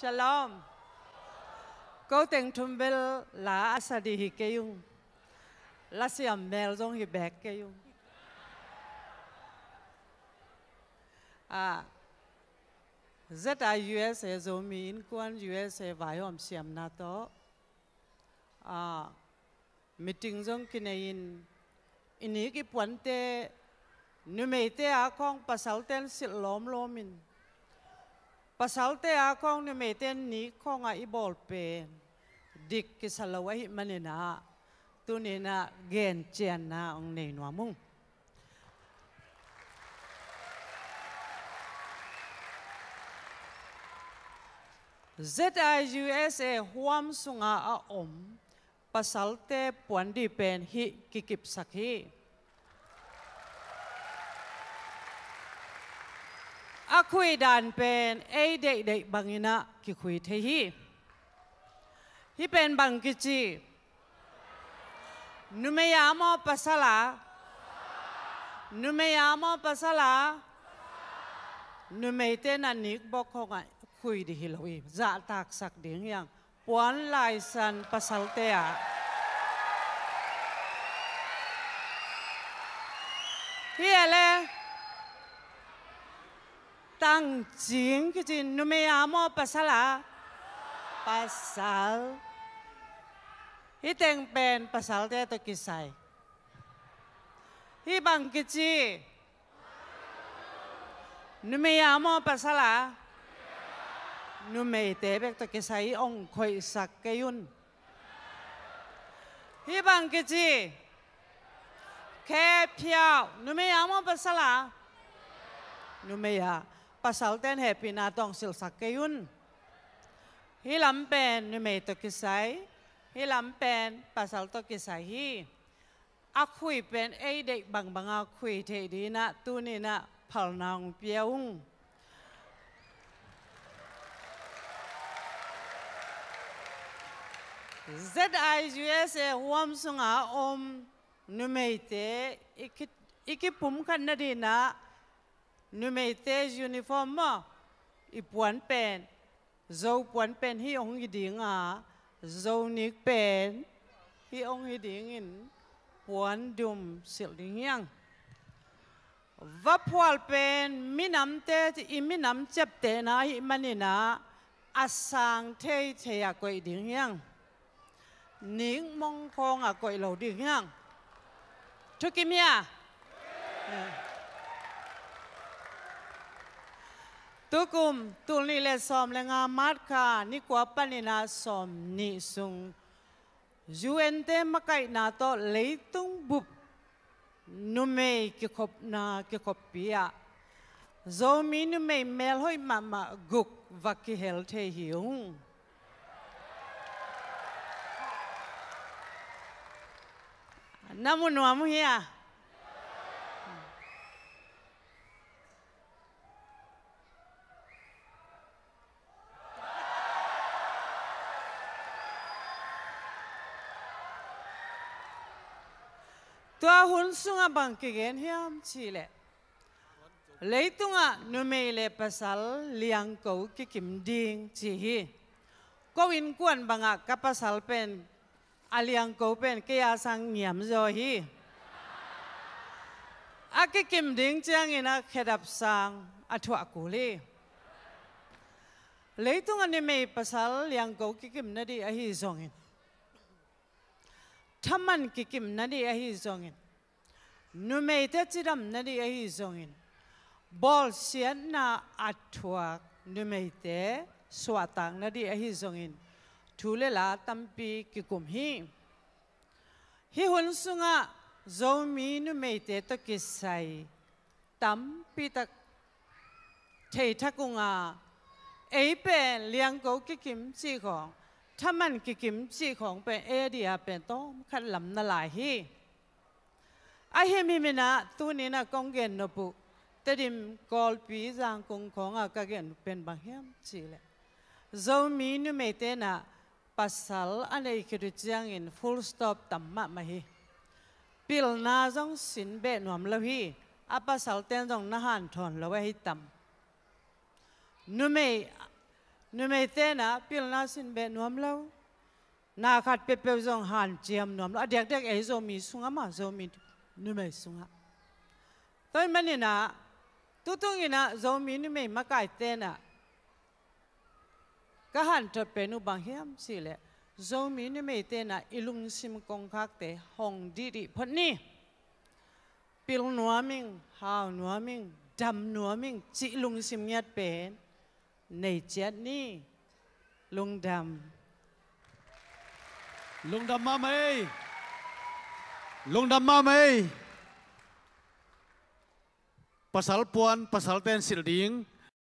Shalom. Câu tiếng Trung Bel là asadi hi keyung. La siam mel dong hi back keyung. Zeta USA zo min kuan USA vai hom siam na to. Meeting dong kinain ini ki puante numete akong pasalten silom lomin. Pasalte akong numeten ni kong ibol pen dik kisalawahi manina tunina gen chen na ang neinwamung. ZIUSA huam sunga pasalte puandi pen hi kikip sakhi. Akui dan pen dei bangina ki kui the hi pen bang kichi numeyamo pasala numeyte na nik bokonga kui di hilowi za tak sak ding yang puan lai san pasalte hiele tăng chính cái gì numeyamo pasal hi teng pen pasal te to kisai hi bang kichi numeyamo pasal numei te bek to kisai ong khoi sak kayun hi bang kichi ke piao numeyamo pasal numeya pasal ten happy na tong sil sakayun hilam pen nume to kisai hilam pen pasal to kisai hi akhui pen dei bang banga khui the di na tu ni na phal nang piaung ZIUSA huam sunga nume te ikipum kan na di na numete uniform mo ipuan pen zo puan pen hi ong hiding zo nik pen hi ong hiding in puan dum sil ding yang vapwal pen minam te iminam chep te na hi manina asang te te akoi ding yang ning mong kong akoi lo ding yang thukimia tukum tulni le som lenga matka ni kwa panina som ni sung juente makai na to leitung bup nume ki khop pia zo mi nume mel hoi mama guk vaki hel the hiung namu nuamu hia tua hun sunga bang kigen hiam chile leitunga numele pasal liang ko ki kim ding chi hi ko in kuan banga ka pasal pen aliang ko pen ke ya sang ngiam zo hi aki kim ding chang ina khedap sang athwa kuli leitunga nume pasal liang ko ki kim na di a hi zongin Taman kikim nadi ahi zongin. Numei te tiram nadi ahi zongin. Bol sian na atwa numei te swatang nadi ahi zongin. Thule la tampi kikum hi. Hi hun sunga zomi numei te to kisai. Tampi tak thei thakunga. Eipen liang ko kikim chi kong.ถ้ามันกิมจีของเป็นเดียเป็นต้องขัดลำนาลายฮีไอเฮมิมินะตัวนี้นะกงเกนนบุแต่ดิมกอลปีจางกงของกเกนเป็นบางเฮียมจีเลยเรามีนุเมเตนะปัสสาวะอันนี้คือจางอิน full stop ตั้มมาฮีปิลนาจงสินเบนหวมละฮีอาปัสสาวะเต้นจงนาหันทอนละไว้ให้ตั้มนุเม นุไม่เต้นะพิลนาสินเบนวมแล้วนาขัดเปเปจงหันเจียมนวมแล้วเด็กๆไอ้โซมีสุงามาโซมีนุไม่สุงาตอนมันนี่นะตุ้งๆนะโซมีนุไม่มาไก่เต้นะก็หันจะเป็นอุบังเฮียมสิแหละโซมีนุไม่เต้นะอิลุงซิมกงคักเตหงดีพนี่ปิลนัวมิงหาวนัวมิงดำนัวมิงจิลุงซิมยัดเป็นในเจ็ดนี่ลุงดำมาไหมลุงดำมาไหมpasal puan pasal ten silding